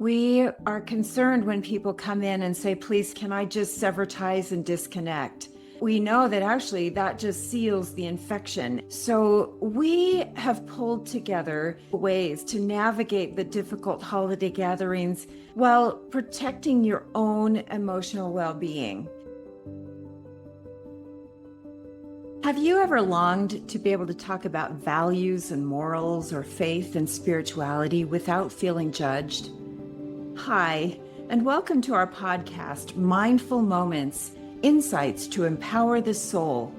We are concerned when people come in and say, please, can I just sever ties and disconnect? We know that actually that just seals the infection. So we have pulled together ways to navigate the difficult holiday gatherings while protecting your own emotional well-being. Have you ever longed to be able to talk about values and morals or faith and spirituality without feeling judged? Hi, and welcome to our podcast, Mindful Moments, Insights to Empower the Soul.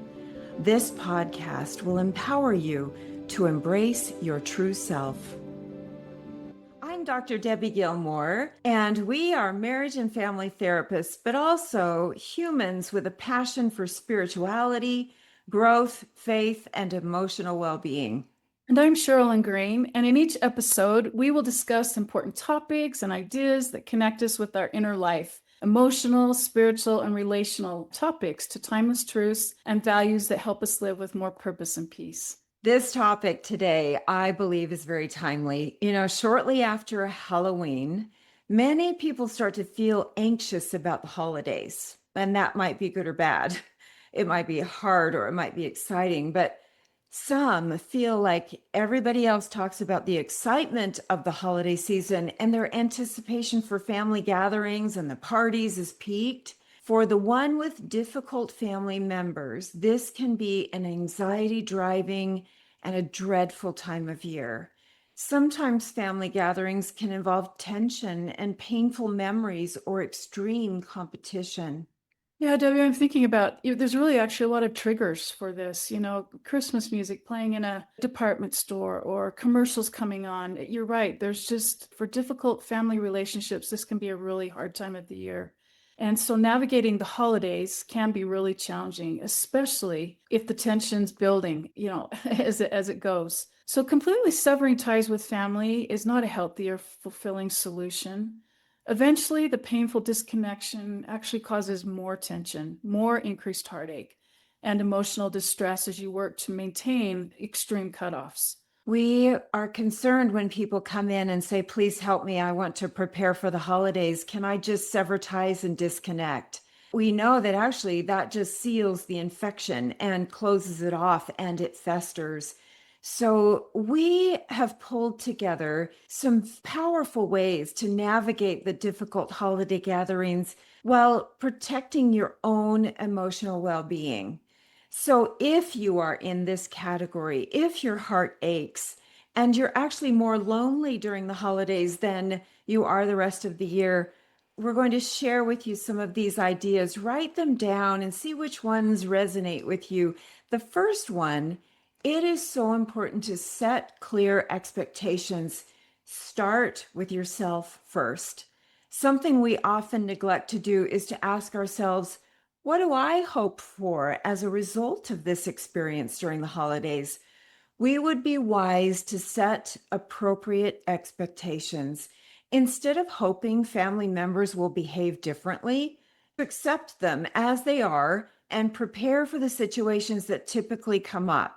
This podcast will empower you to embrace your true self. I'm Dr. Debi Gilmore, and we are marriage and family therapists, but also humans with a passion for spirituality, growth, faith, and emotional well-being. And I'm Sharilyn Graham, and in each episode, we will discuss important topics and ideas that connect us with our inner life, emotional, spiritual, and relational topics to timeless truths and values that help us live with more purpose and peace. This topic today, I believe, is very timely. Shortly after Halloween, many people start to feel anxious about the holidays, and that might be good or bad. It might be hard or it might be exciting, but some feel like everybody else talks about the excitement of the holiday season and their anticipation for family gatherings and the parties is peaked. For the one with difficult family members, this can be an anxiety-driving and a dreadful time of year. Sometimes family gatherings can involve tension and painful memories or extreme competition. Yeah, Debbie, I'm thinking about, there's really actually a lot of triggers for this, Christmas music playing in a department store or commercials coming on. You're right. There's just, for difficult family relationships, this can be a really hard time of the year. And so navigating the holidays can be really challenging, especially if the tension's building, as it goes. So completely severing ties with family is not a healthy or fulfilling solution. Eventually, the painful disconnection actually causes more tension, more increased heartache, and emotional distress as you work to maintain extreme cutoffs. We are concerned when people come in and say, please help me, I want to prepare for the holidays. Can I just sever ties and disconnect? We know that actually that just seals the infection and closes it off and it festers. So we have pulled together some powerful ways to navigate the difficult holiday gatherings while protecting your own emotional well-being. So if you are in this category, if your heart aches and you're actually more lonely during the holidays than you are the rest of the year, we're going to share with you some of these ideas. Write them down and see which ones resonate with you. The first one, it is so important to set clear expectations. Start with yourself first. Something we often neglect to do is to ask ourselves, what do I hope for as a result of this experience during the holidays? We would be wise to set appropriate expectations. Instead of hoping family members will behave differently, accept them as they are and prepare for the situations that typically come up.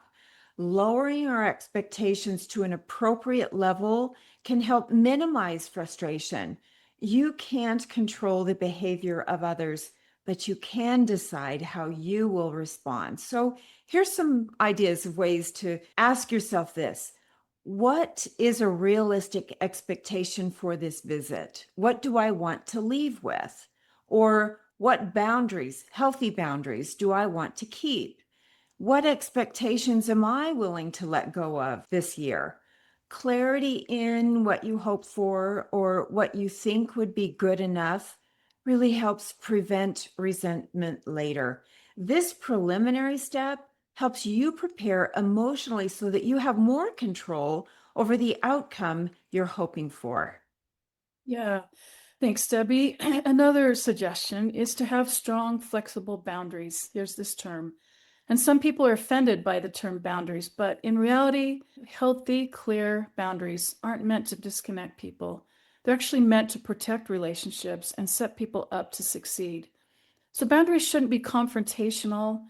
Lowering our expectations to an appropriate level can help minimize frustration. You can't control the behavior of others, but you can decide how you will respond. So here's some ideas of ways to ask yourself this. What is a realistic expectation for this visit? What do I want to leave with? Or what boundaries, healthy boundaries, do I want to keep? What expectations am I willing to let go of this year? Clarity in what you hope for or what you think would be good enough really helps prevent resentment later. This preliminary step helps you prepare emotionally so that you have more control over the outcome you're hoping for. Yeah, thanks, Debbie. Another suggestion is to have strong, flexible boundaries. There's this term. And some people are offended by the term boundaries, but in reality, healthy, clear boundaries aren't meant to disconnect people. They're actually meant to protect relationships and set people up to succeed. So boundaries shouldn't be confrontational.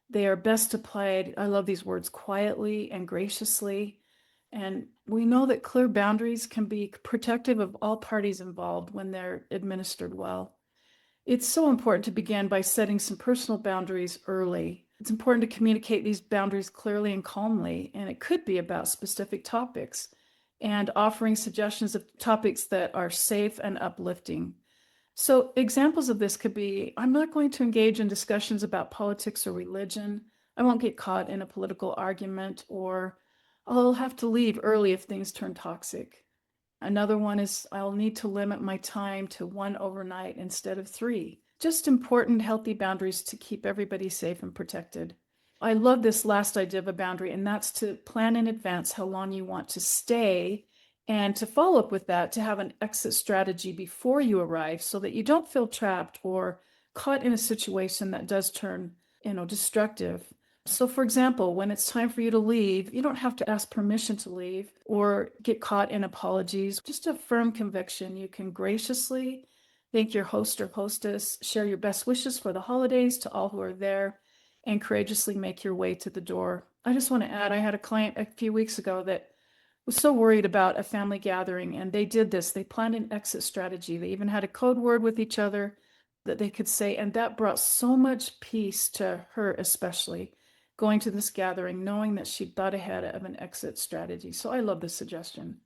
They are best applied, I love these words, quietly and graciously. And we know that clear boundaries can be protective of all parties involved when they're administered well. It's so important to begin by setting some personal boundaries early. It's important to communicate these boundaries clearly and calmly, and it could be about specific topics and offering suggestions of topics that are safe and uplifting. So, examples of this could be I'm not going to engage in discussions about politics or religion. I won't get caught in a political argument, or I'll have to leave early if things turn toxic. Another one is I'll need to limit my time to one overnight instead of three. Just important, healthy boundaries to keep everybody safe and protected. I love this last idea of a boundary, and that's to plan in advance how long you want to stay and to follow up with that, to have an exit strategy before you arrive so that you don't feel trapped or caught in a situation that does turn, destructive. So, for example, when it's time for you to leave, you don't have to ask permission to leave or get caught in apologies. Just a firm conviction. You can graciously thank your host or hostess, share your best wishes for the holidays to all who are there, and courageously make your way to the door. I just want to add, I had a client a few weeks ago that was so worried about a family gathering, and they did this. They planned an exit strategy. They even had a code word with each other that they could say, and that brought so much peace to her, especially going to this gathering, knowing that she'd thought ahead of an exit strategy. So I love this suggestion.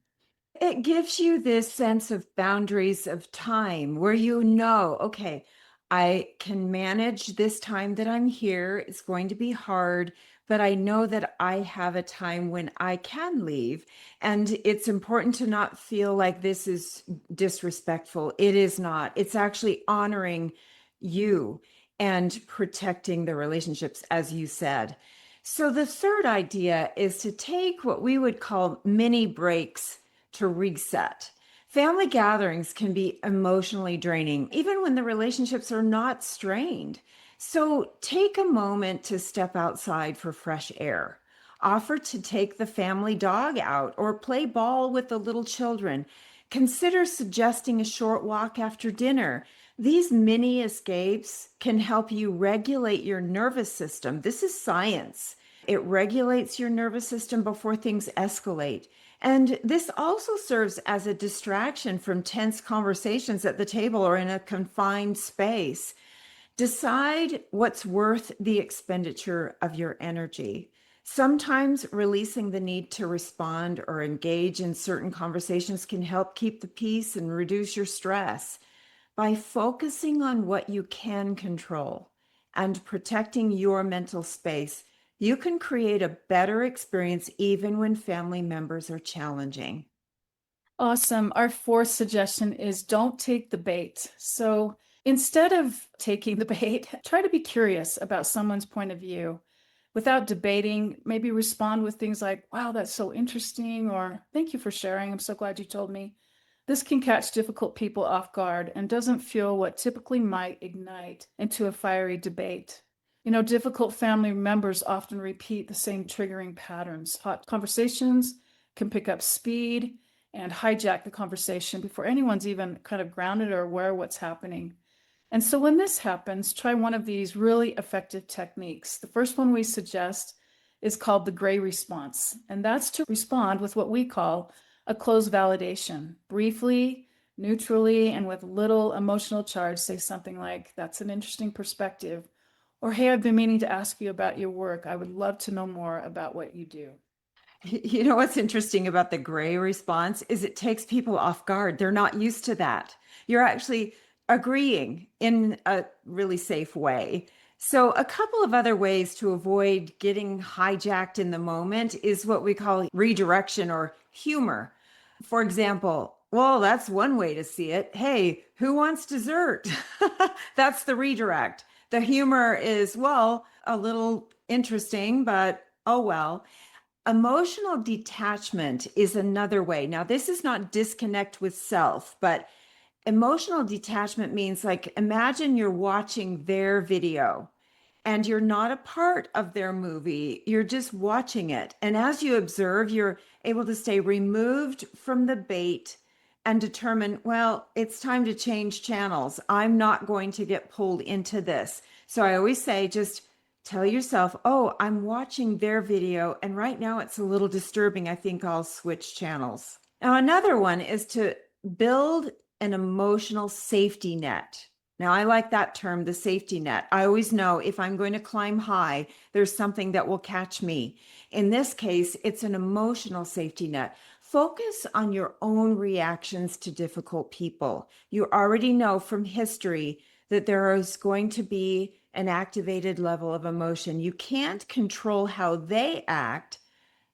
It gives you this sense of boundaries of time where you know, okay, I can manage this time that I'm here. It's going to be hard, but I know that I have a time when I can leave. And it's important to not feel like this is disrespectful. It is not. It's actually honoring you and protecting the relationships, as you said. So the third idea is to take what we would call mini breaks to reset. Family gatherings can be emotionally draining, even when the relationships are not strained. So take a moment to step outside for fresh air. Offer to take the family dog out or play ball with the little children. Consider suggesting a short walk after dinner. These mini escapes can help you regulate your nervous system. This is science. It regulates your nervous system before things escalate. And this also serves as a distraction from tense conversations at the table or in a confined space. Decide what's worth the expenditure of your energy. Sometimes releasing the need to respond or engage in certain conversations can help keep the peace and reduce your stress. By focusing on what you can control and protecting your mental space, you can create a better experience even when family members are challenging. Awesome. Our fourth suggestion is don't take the bait. So instead of taking the bait, try to be curious about someone's point of view. Without debating, maybe respond with things like, wow, that's so interesting, or thank you for sharing. I'm so glad you told me. This can catch difficult people off guard and doesn't fuel what typically might ignite into a fiery debate. Difficult family members often repeat the same triggering patterns. Hot conversations can pick up speed and hijack the conversation before anyone's even kind of grounded or aware of what's happening. And so when this happens, try one of these really effective techniques. The first one we suggest is called the gray response, and that's to respond with what we call a closed validation. Briefly, neutrally, and with little emotional charge, say something like, that's an interesting perspective. Or, hey, I've been meaning to ask you about your work. I would love to know more about what you do. You know what's interesting about the gray response is it takes people off guard. They're not used to that. You're actually agreeing in a really safe way. So, a couple of other ways to avoid getting hijacked in the moment is what we call redirection or humor. For example, well, that's one way to see it. Hey, who wants dessert? That's the redirect. The humor is, well, a little interesting, but oh well. Emotional detachment is another way. Now, this is not disconnect with self, but emotional detachment means like imagine you're watching their video and you're not a part of their movie. You're just watching it. And as you observe, you're able to stay removed from the bait and determine, well, it's time to change channels. I'm not going to get pulled into this. So I always say, just Tell yourself, oh, I'm watching their video, and right now it's a little disturbing. I think I'll switch channels. Now, another one is to build an emotional safety net. Now, I like that term, the safety net. I always know if I'm going to climb high, there's something that will catch me. In this case, it's an emotional safety net. Focus on your own reactions to difficult people. You already know from history that there is going to be an activated level of emotion. You can't control how they act,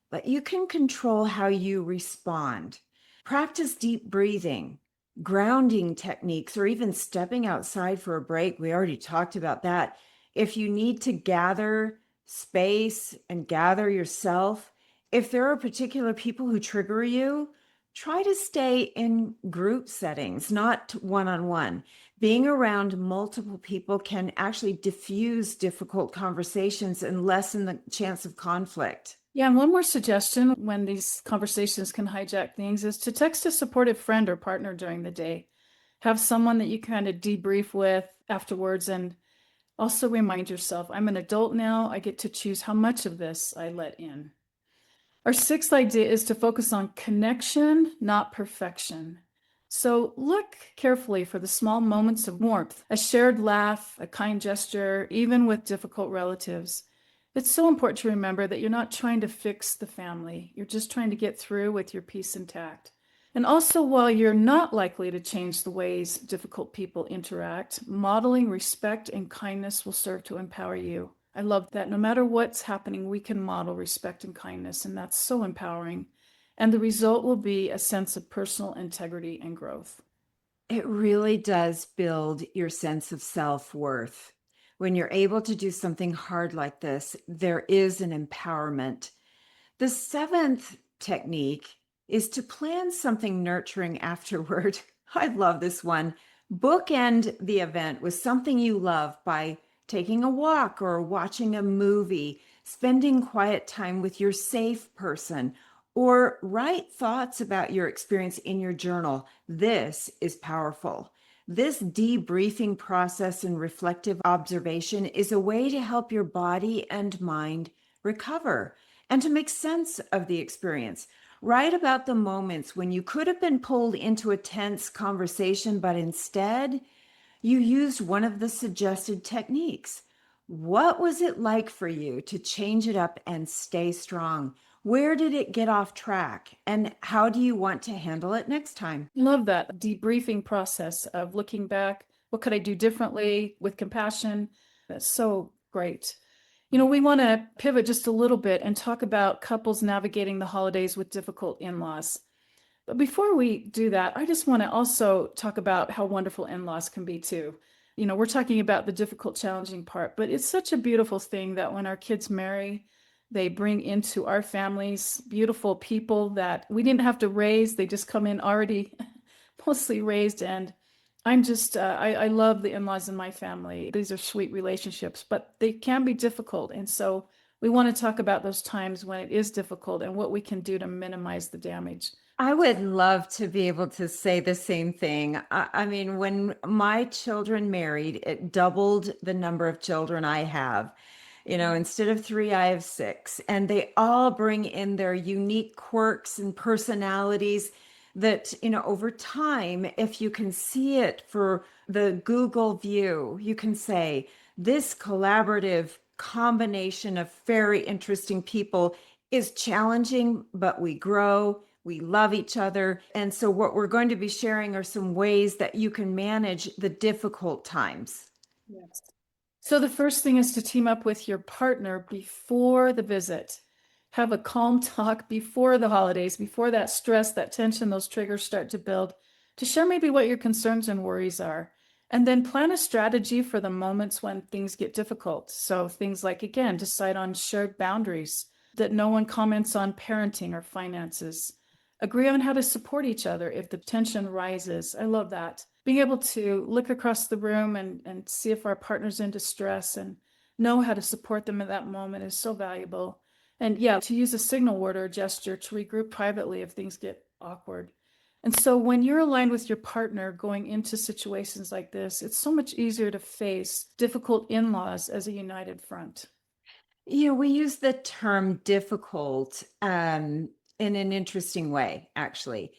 but you can control how you respond. Practice deep breathing, grounding techniques, or even stepping outside for a break. We already talked about that. If you need to gather space and gather yourself, if there are particular people who trigger you, try to stay in group settings, not one on one. Being around multiple people can actually diffuse difficult conversations and lessen the chance of conflict. Yeah, and one more suggestion when these conversations can hijack things is to text a supportive friend or partner during the day. Have someone that you kind of debrief with afterwards, and also remind yourself, I'm an adult now. I get to choose how much of this I let in. Our sixth idea is to focus on connection, not perfection. So look carefully for the small moments of warmth, a shared laugh, a kind gesture, even with difficult relatives. It's so important to remember that you're not trying to fix the family. You're just trying to get through with your peace intact. And also, while you're not likely to change the ways difficult people interact, modeling respect and kindness will serve to empower you. I love that no matter what's happening, we can model respect and kindness, and that's so empowering. And the result will be a sense of personal integrity and growth. It really does build your sense of self-worth. When you're able to do something hard like this, there is an empowerment. The seventh technique is to plan something nurturing afterward. I love this one. Bookend the event with something you love by taking a walk or watching a movie, spending quiet time with your safe person, or write thoughts about your experience in your journal. This is powerful. This debriefing process and reflective observation is a way to help your body and mind recover and to make sense of the experience. Write about the moments when you could have been pulled into a tense conversation, but instead you used one of the suggested techniques. What was it like for you to change it up and stay strong? Where did it get off track? And how do you want to handle it next time? Love that debriefing process of looking back. What could I do differently with compassion? That's so great. We want to pivot just a little bit and talk about couples navigating the holidays with difficult in-laws. But before we do that, I just want to also talk about how wonderful in-laws can be too. We're talking about the difficult, challenging part, but it's such a beautiful thing that when our kids marry, they bring into our families beautiful people that we didn't have to raise. They just come in already mostly raised. And I love the in-laws in my family. These are sweet relationships, but they can be difficult. And so we want to talk about those times when it is difficult and what we can do to minimize the damage. I would love to be able to say the same thing. I mean, when my children married, it doubled the number of children I have. Instead of three, I have six, and they all bring in their unique quirks and personalities that, over time, if you can see it for the Google view, you can say, this collaborative combination of very interesting people is challenging, but we grow. We love each other. And so, what we're going to be sharing are some ways that you can manage the difficult times. Yes. So the first thing is to team up with your partner before the visit. Have a calm talk before the holidays, before that stress, that tension, those triggers start to build, to share maybe what your concerns and worries are. And then plan a strategy for the moments when things get difficult. So things like, again, decide on shared boundaries, that no one comments on parenting or finances. Agree on how to support each other if the tension rises. I love that. Being able to look across the room and see if our partner's in distress and know how to support them at that moment is so valuable. And yeah, to use a signal word or a gesture to regroup privately if things get awkward. And so when you're aligned with your partner going into situations like this, it's so much easier to face difficult in-laws as a united front. We use the term difficult in an interesting way, actually.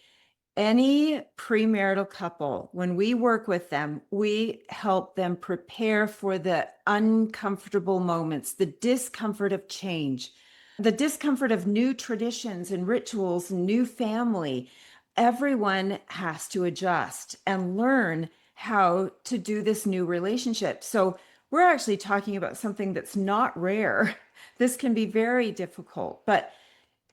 Any premarital couple, when we work with them, we help them prepare for the uncomfortable moments, the discomfort of change, the discomfort of new traditions and rituals, new family. Everyone has to adjust and learn how to do this new relationship. So, we're actually talking about something that's not rare. This can be very difficult, but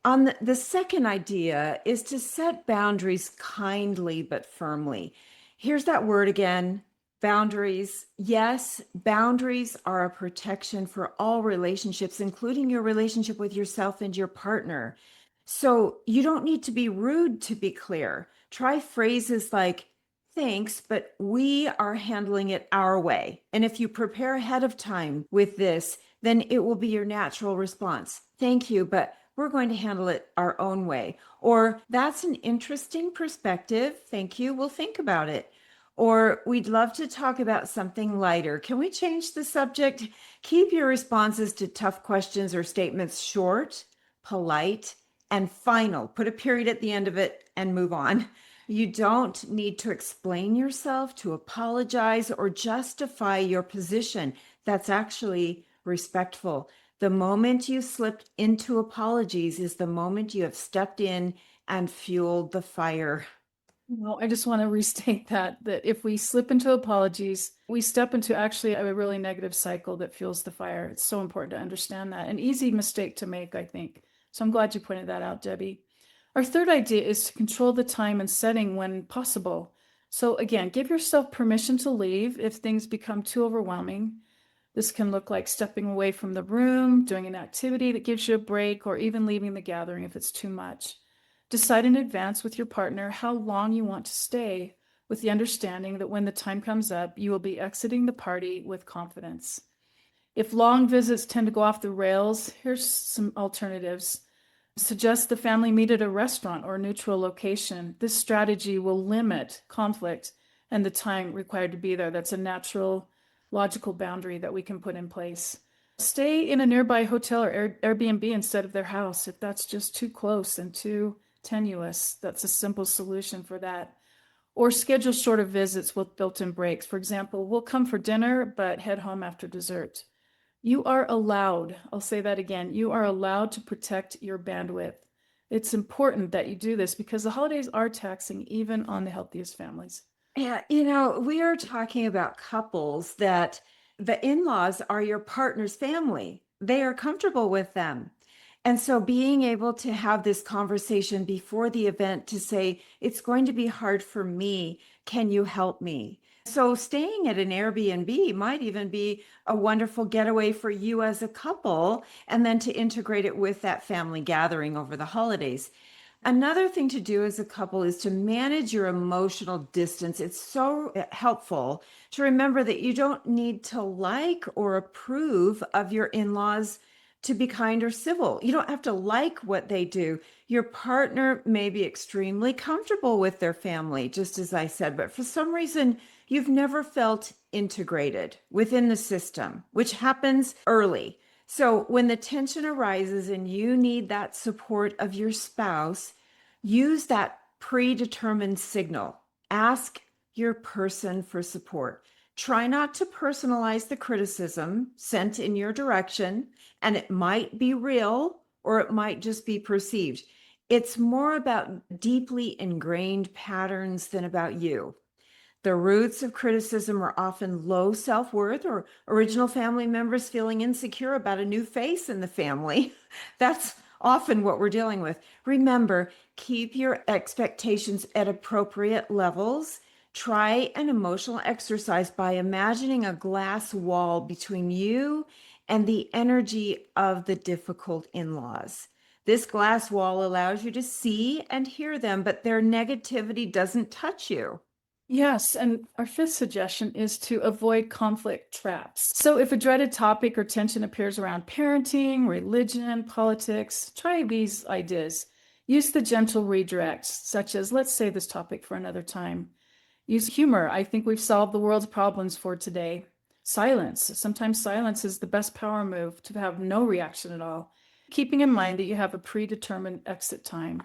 on the second idea is to set boundaries kindly but firmly. Here's that word again, boundaries. Yes, boundaries are a protection for all relationships, including your relationship with yourself and your partner. So you don't need to be rude to be clear. Try phrases like, thanks, but we are handling it our way. And if you prepare ahead of time with this, then it will be your natural response. Thank you, but we're going to handle it our own way. Or that's an interesting perspective. Thank you. We'll think about it. Or we'd love to talk about something lighter. Can we change the subject? Keep your responses to tough questions or statements short, polite, and final. Put a period at the end of it and move on. You don't need to explain yourself, to apologize, or justify your position. That's actually respectful. The moment you slipped into apologies is the moment you have stepped in and fueled the fire. Well, I just want to restate that if we slip into apologies, we step into actually a really negative cycle that fuels the fire. It's so important to understand that. An easy mistake to make, I think. So I'm glad you pointed that out, Debbie. Our third idea is to control the time and setting when possible. So again, give yourself permission to leave if things become too overwhelming. This can look like stepping away from the room, doing an activity that gives you a break, or even leaving the gathering if it's too much. Decide in advance with your partner how long you want to stay, with the understanding that when the time comes up, you will be exiting the party with confidence. If long visits tend to go off the rails, here's some alternatives. Suggest the family meet at a restaurant or a neutral location. This strategy will limit conflict and the time required to be there. That's a natural, logical boundary that we can put in place. Stay in a nearby hotel or Airbnb instead of their house if that's just too close and too tenuous. That's a simple solution for that. Or schedule shorter visits with built-in breaks. For example, we'll come for dinner, but head home after dessert. You are allowed, I'll say that again, you are allowed to protect your bandwidth. It's important that you do this because the holidays are taxing even on the healthiest families. Yeah, we are talking about couples that the in-laws are your partner's family. They are comfortable with them. And so being able to have this conversation before the event to say, it's going to be hard for me. Can you help me? So staying at an Airbnb might even be a wonderful getaway for you as a couple, and then to integrate it with that family gathering over the holidays. Another thing to do as a couple is to manage your emotional distance. It's so helpful to remember that you don't need to like or approve of your in laws to be kind or civil. You don't have to like what they do. Your partner may be extremely comfortable with their family, just as I said, but for some reason, you've never felt integrated within the system, which happens early. So when the tension arises and you need that support of your spouse, use that predetermined signal. Ask your person for support. Try not to personalize the criticism sent in your direction, and it might be real or it might just be perceived. It's more about deeply ingrained patterns than about you. The roots of criticism are often low self-worth or original family members feeling insecure about a new face in the family. That's often what we're dealing with. Remember, keep your expectations at appropriate levels. Try an emotional exercise by imagining a glass wall between you and the energy of the difficult in-laws. This glass wall allows you to see and hear them, but their negativity doesn't touch you. Yes, and our fifth suggestion is to avoid conflict traps. So if a dreaded topic or tension appears around parenting, religion, politics, try these ideas. Use the gentle redirects, such as, let's save this topic for another time. Use humor. I think we've solved the world's problems for today. Silence. Sometimes silence is the best power move, to have no reaction at all, keeping in mind that you have a predetermined exit time.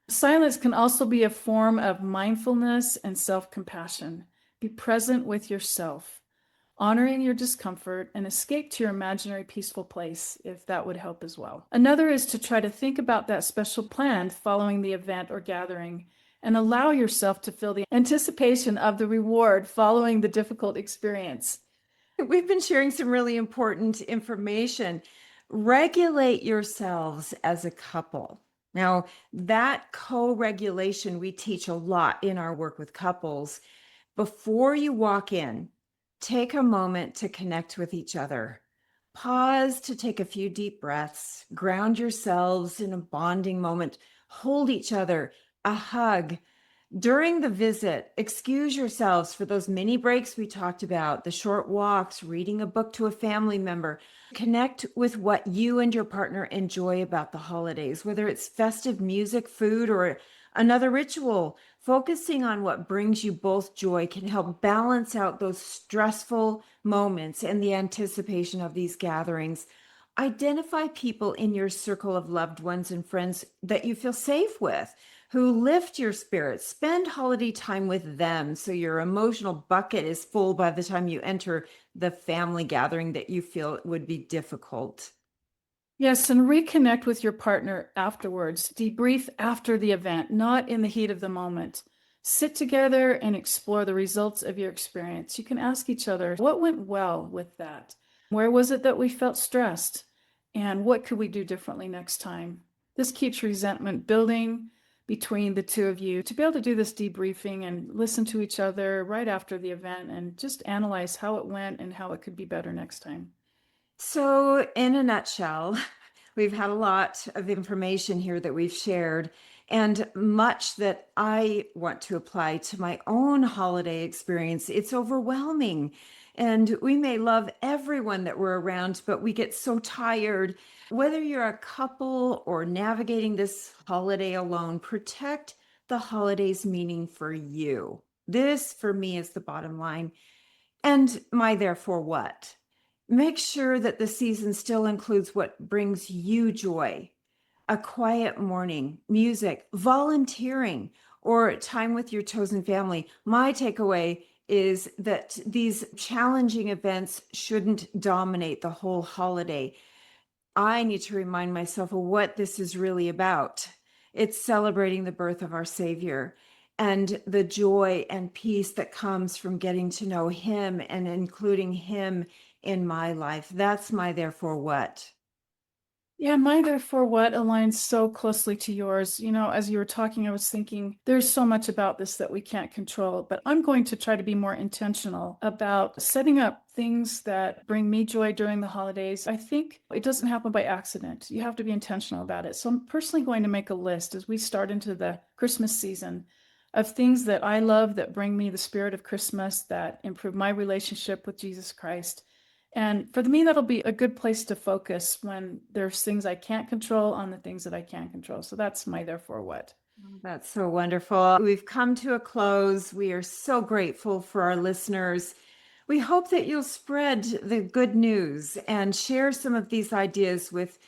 Silence can also be a form of mindfulness and self-compassion. Be present with yourself, honoring your discomfort, and escape to your imaginary peaceful place, if that would help as well. Another is to try to think about that special plan following the event or gathering, and allow yourself to feel the anticipation of the reward following the difficult experience. We've been sharing some really important information. Regulate yourselves as a couple. Now, that co-regulation we teach a lot in our work with couples. Before you walk in, take a moment to connect with each other. Pause to take a few deep breaths, ground yourselves in a bonding moment, hold each other, a hug. During the visit, excuse yourselves for those mini breaks we talked about, the short walks, reading a book to a family member. Connect with what you and your partner enjoy about the holidays, whether it's festive music, food, or another ritual. Focusing on what brings you both joy can help balance out those stressful moments and the anticipation of these gatherings. Identify people in your circle of loved ones and friends that you feel safe with, who lift your spirits. Spend holiday time with them so your emotional bucket is full by the time you enter the family gathering that you feel would be difficult. Yes, and reconnect with your partner afterwards. Debrief after the event, not in the heat of the moment. Sit together and explore the results of your experience. You can ask each other, what went well with that? Where was it that we felt stressed? And what could we do differently next time? This keeps resentment building between the two of you. To be able to do this debriefing and listen to each other right after the event and just analyze how it went and how it could be better next time. So, in a nutshell, we've had a lot of information here that we've shared, and much that I want to apply to my own holiday experience. It's overwhelming. And we may love everyone that we're around, but we get so tired. Whether you're a couple or navigating this holiday alone, protect the holiday's meaning for you. This, for me, is the bottom line. And my therefore what? Make sure that the season still includes what brings you joy. A quiet morning, music, volunteering, or time with your chosen family. My takeaway is that these challenging events shouldn't dominate the whole holiday. I need to remind myself of what this is really about. It's celebrating the birth of our Savior and the joy and peace that comes from getting to know Him and including Him in my life. That's my therefore what. Yeah, my therefore what aligns so closely to yours. As you were talking, I was thinking there's so much about this that we can't control, but I'm going to try to be more intentional about setting up things that bring me joy during the holidays. I think it doesn't happen by accident. You have to be intentional about it. So I'm personally going to make a list as we start into the Christmas season of things that I love that bring me the spirit of Christmas, that improve my relationship with Jesus Christ. And for me, that'll be a good place to focus when there's things I can't control on the things that I can control. So that's my therefore what. Oh, that's so wonderful. We've come to a close. We are so grateful for our listeners. We hope that you'll spread the good news and share some of these ideas with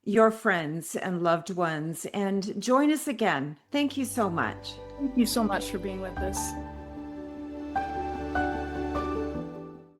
your friends and loved ones. And join us again. Thank you so much. Thank you so much for being with us.